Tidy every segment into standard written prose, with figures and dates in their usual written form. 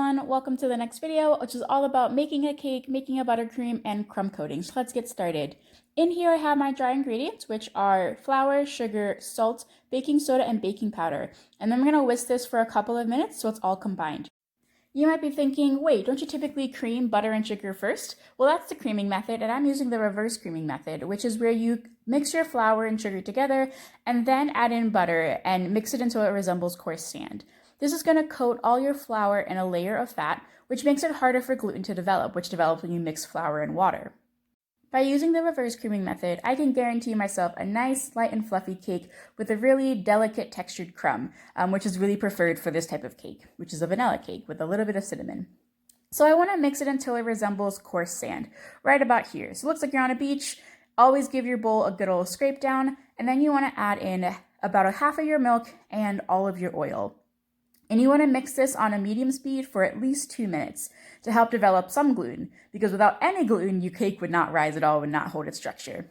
everyone, welcome to the next video, which is all about making a cake, making a buttercream, and crumb coating. So let's get started. In here I have my dry ingredients, which are flour, sugar, salt, baking soda, and baking powder. And then we're going to whisk this for a couple of minutes so it's all combined. You might be thinking, wait, don't you typically cream butter and sugar first? Well, that's the creaming method, and I'm using the reverse creaming method, which is where you mix your flour and sugar together and then add in butter and mix it until it resembles coarse sand. This is going to coat all your flour in a layer of fat, which makes it harder for gluten to develop, which develops when you mix flour and water. By using the reverse creaming method, I can guarantee myself a nice, light and fluffy cake with a really delicate textured crumb, which is really preferred for this type of cake, which is a vanilla cake with a little bit of cinnamon. So I want to mix it until it resembles coarse sand, right about here. So it looks like you're on a beach. Always give your bowl a good old scrape down, and then you want to add in about a half of your milk and all of your oil. And you want to mix this on a medium speed for at least 2 minutes to help develop some gluten, because without any gluten, your cake would not rise at all, would not hold its structure.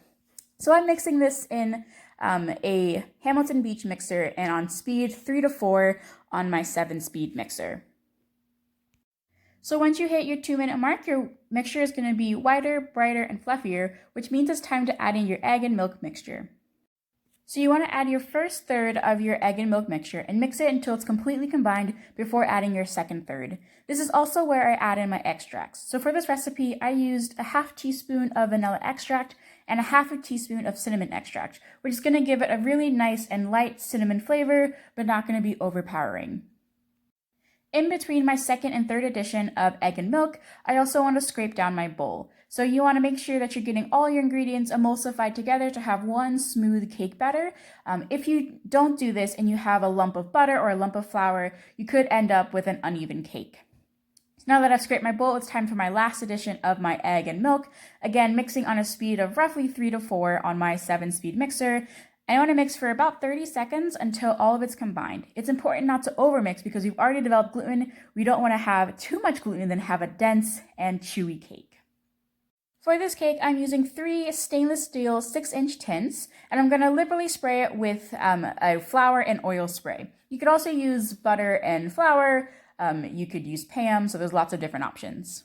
So I'm mixing this in a Hamilton Beach mixer and on speed 3 to 4 on my 7-speed mixer. So once you hit your 2-minute mark, your mixture is going to be whiter, brighter, and fluffier, which means it's time to add in your egg and milk mixture. So you want to add your first third of your egg and milk mixture and mix it until it's completely combined before adding your second third. This is also where I add in my extracts. So for this recipe, I used a half teaspoon of vanilla extract and a half a teaspoon of cinnamon extract, which is going to give it a really nice and light cinnamon flavor, but not going to be overpowering. In between my second and third addition of egg and milk, I also want to scrape down my bowl. So you want to make sure that you're getting all your ingredients emulsified together to have one smooth cake batter. If you don't do this and you have a lump of butter or a lump of flour, you could end up with an uneven cake. So now that I've scraped my bowl, it's time for my last addition of my egg and milk. Again, mixing on a speed of roughly 3 to 4 on my 7-speed mixer. I want to mix for about 30 seconds until all of it's combined. It's important not to overmix because we've already developed gluten. We don't want to have too much gluten and then have a dense and chewy cake. For this cake, I'm using 3 stainless steel 6-inch tins, and I'm going to liberally spray it with a flour and oil spray. You could also use butter and flour. You could use Pam, so there's lots of different options.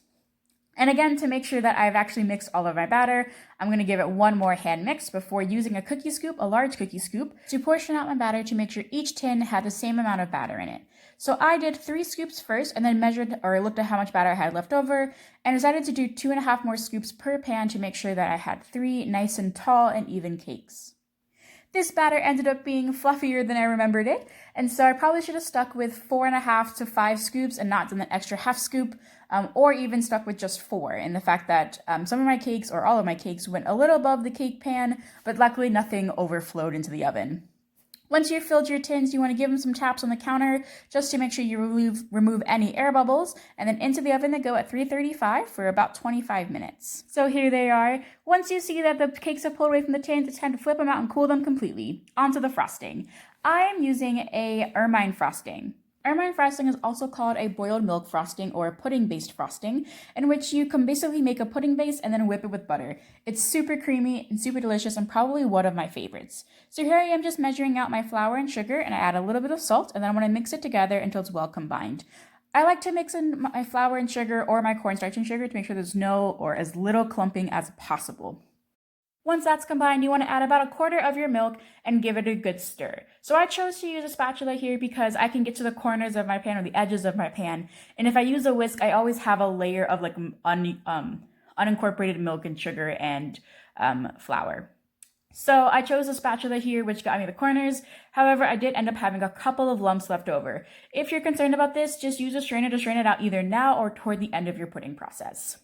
And again, to make sure that I've actually mixed all of my batter, I'm going to give it one more hand mix before using a cookie scoop, a large cookie scoop, to portion out my batter to make sure each tin had the same amount of batter in it. So I did 3 scoops first and then measured or looked at how much batter I had left over and decided to do 2.5 more scoops per pan to make sure that I had 3 nice and tall and even cakes. This batter ended up being fluffier than I remembered it, and so I probably should have stuck with 4.5 to 5 scoops and not done an extra half scoop, or even stuck with just 4, in the fact that some of my cakes, or all of my cakes, went a little above the cake pan, but luckily nothing overflowed into the oven. Once you've filled your tins, you want to give them some taps on the counter just to make sure you remove any air bubbles, and then into the oven they go at 335 for about 25 minutes. So here they are. Once you see that the cakes have pulled away from the tins, it's time to flip them out and cool them completely. Onto the frosting. I am using a Ermine frosting. Ermine frosting is also called a boiled milk frosting or a pudding-based frosting, in which you can basically make a pudding base and then whip it with butter. It's super creamy and super delicious and probably one of my favorites. So here I am just measuring out my flour and sugar, and I add a little bit of salt, and then I want to mix it together until it's well combined. I like to mix in my flour and sugar or my cornstarch and sugar to make sure there's no or as little clumping as possible. Once that's combined, you want to add about 1/4 of your milk and give it a good stir. So I chose to use a spatula here because I can get to the corners of my pan or the edges of my pan. And if I use a whisk, I always have a layer of like unincorporated milk and sugar and flour. So I chose a spatula here, which got me the corners. However, I did end up having a couple of lumps left over. If you're concerned about this, just use a strainer to strain it out either now or toward the end of your pudding process.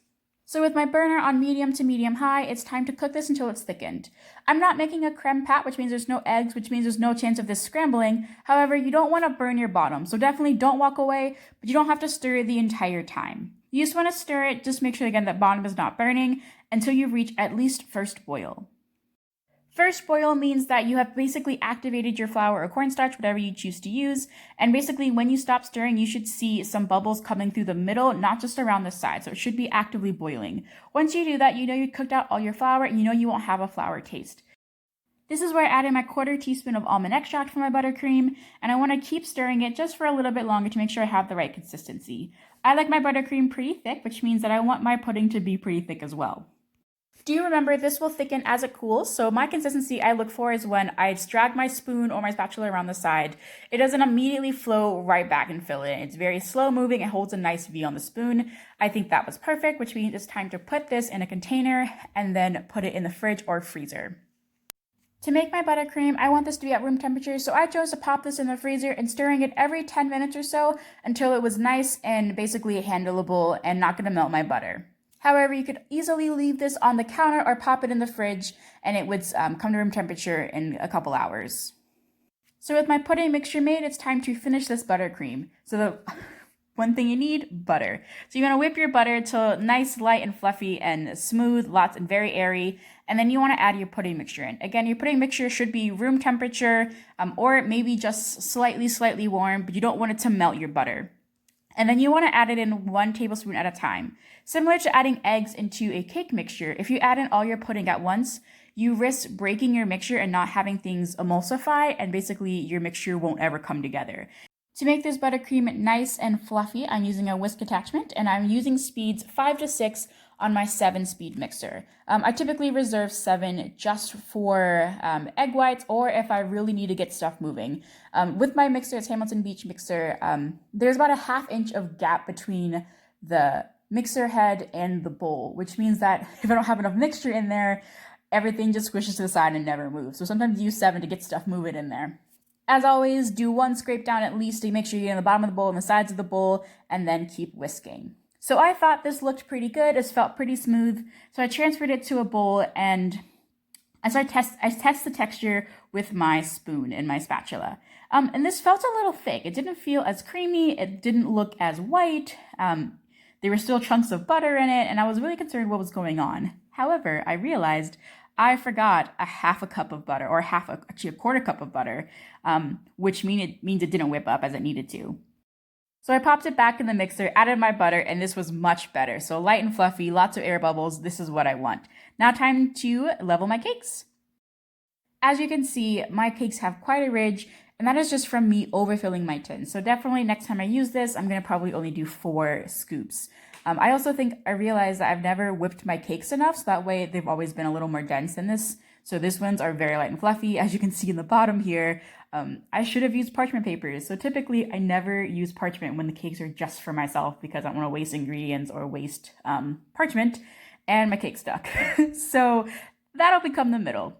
So with my burner on medium to medium high, it's time to cook this until it's thickened. I'm not making a creme pat, which means there's no eggs, which means there's no chance of this scrambling. However, you don't want to burn your bottom, so definitely don't walk away, but you don't have to stir it the entire time. You just want to stir it, just make sure again that bottom is not burning until you reach at least first boil. First boil means that you have basically activated your flour or cornstarch, whatever you choose to use, and basically when you stop stirring, you should see some bubbles coming through the middle, not just around the side, so it should be actively boiling. Once you do that, you know you cooked out all your flour and you know you won't have a flour taste. This is where I added my 1/4 teaspoon of almond extract for my buttercream, and I want to keep stirring it just for a little bit longer to make sure I have the right consistency. I like my buttercream pretty thick, which means that I want my pudding to be pretty thick as well. Do you remember this will thicken as it cools? So my consistency I look for is when I drag my spoon or my spatula around the side. It doesn't immediately flow right back and fill it. It's very slow moving. It holds a nice V on the spoon. I think that was perfect, which means it's time to put this in a container and then put it in the fridge or freezer. To make my buttercream, I want this to be at room temperature, so I chose to pop this in the freezer and stirring it every 10 minutes or so until it was nice and basically handleable and not going to melt my butter. However, you could easily leave this on the counter or pop it in the fridge and it would come to room temperature in a couple hours. So with my pudding mixture made, it's time to finish this buttercream. So the one thing you need, butter. So you're going to whip your butter till nice, light, and fluffy and smooth, lots and very airy. And then you want to add your pudding mixture in. Again, your pudding mixture should be room temperature or maybe just slightly warm, but you don't want it to melt your butter. And then you want to add it in 1 tablespoon at a time. Similar to adding eggs into a cake mixture, if you add in all your pudding at once, you risk breaking your mixture and not having things emulsify, and basically your mixture won't ever come together. To make this buttercream nice and fluffy, I'm using a whisk attachment, and I'm using speeds 5 to 6 on my 7-speed mixer. I typically reserve 7 just for egg whites or if I really need to get stuff moving. With my mixer, it's Hamilton Beach mixer, there's about a 1/2 inch of gap between the mixer head and the bowl, which means that if I don't have enough mixture in there, everything just squishes to the side and never moves. So sometimes use 7 to get stuff moving in there. As always, do 1 scrape down at least to make sure you get in the bottom of the bowl and the sides of the bowl, and then keep whisking. So I thought this looked pretty good. It felt pretty smooth. So I transferred it to a bowl and I test the texture with my spoon and my spatula. And this felt a little thick. It didn't feel as creamy. It didn't look as white. There were still chunks of butter in it, and I was really concerned what was going on. However, I realized I forgot a 1/2 cup of butter, or actually a 1/4 cup of butter, which means it didn't whip up as it needed to. So I popped it back in the mixer, added my butter, and this was much better. So light and fluffy, lots of air bubbles. This is what I want. Now time to level my cakes. As you can see, my cakes have quite a ridge, and that is just from me overfilling my tin. So definitely next time I use this, I'm going to probably only do 4 scoops. I also think I realized that I've never whipped my cakes enough, so that way they've always been a little more dense than this. So these ones are very light and fluffy, as you can see in the bottom here. I should have used parchment papers. So typically I never use parchment when the cakes are just for myself because I don't want to waste ingredients or waste parchment, and my cake stuck. So that'll become the middle.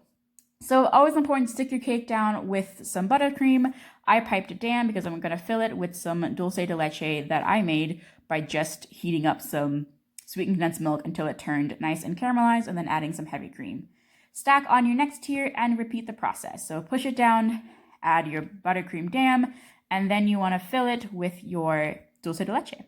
So always important to stick your cake down with some buttercream. I piped it down because I'm going to fill it with some dulce de leche that I made by just heating up some sweetened condensed milk until it turned nice and caramelized, and then adding some heavy cream. Stack on your next tier and repeat the process. So push it down, add your buttercream dam, and then you want to fill it with your dulce de leche.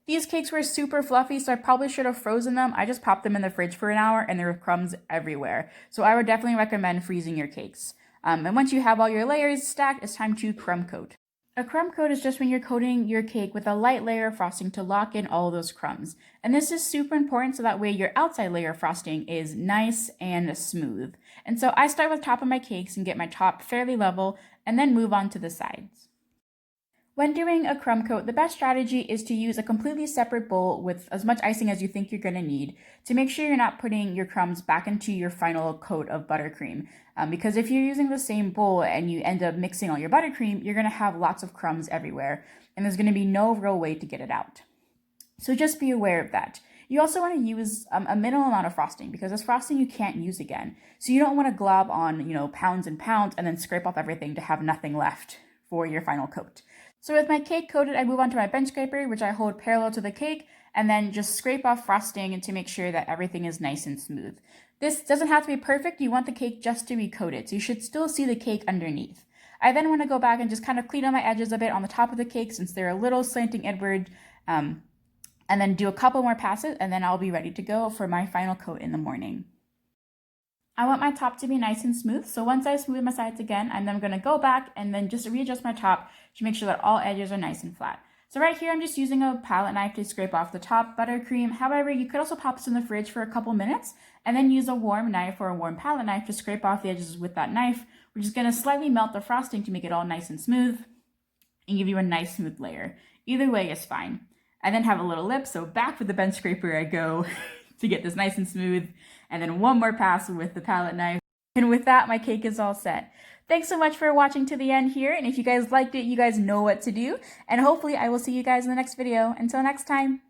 These cakes were super fluffy, so I probably should have frozen them. I just popped them in the fridge for an hour and there were crumbs everywhere. So I would definitely recommend freezing your cakes. And once you have all your layers stacked, it's time to crumb coat. A crumb coat is just when you're coating your cake with a light layer of frosting to lock in all of those crumbs. And this is super important so that way your outside layer of frosting is nice and smooth. And so I start with the top of my cakes and get my top fairly level and then move on to the sides. When doing a crumb coat, the best strategy is to use a completely separate bowl with as much icing as you think you're going to need to make sure you're not putting your crumbs back into your final coat of buttercream. Because if you're using the same bowl and you end up mixing all your buttercream, you're going to have lots of crumbs everywhere, and there's going to be no real way to get it out. So just be aware of that. You also want to use a minimal amount of frosting because this frosting you can't use again. So you don't want to glob on, pounds and pounds and then scrape off everything to have nothing left for your final coat. So with my cake coated, I move on to my bench scraper, which I hold parallel to the cake, and then just scrape off frosting to make sure that everything is nice and smooth. This doesn't have to be perfect. You want the cake just to be coated, so you should still see the cake underneath. I then want to go back and just kind of clean up my edges a bit on the top of the cake since they're a little slanting inward, and then do a couple more passes, and then I'll be ready to go for my final coat in the morning. I want my top to be nice and smooth, so once I smooth my sides again, I'm then going to go back and then just readjust my top to make sure that all edges are nice and flat. So right here, I'm just using a palette knife to scrape off the top buttercream. However, you could also pop this in the fridge for a couple minutes and then use a warm knife or a warm palette knife to scrape off the edges with that knife. We're just gonna slightly melt the frosting to make it all nice and smooth and give you a nice smooth layer. Either way is fine. And then have a little lip, so back with the bench scraper I go to get this nice and smooth, and then one more pass with the palette knife. And with that, my cake is all set. Thanks so much for watching to the end here, and if you guys liked it, you guys know what to do, and hopefully I will see you guys in the next video. Until next time.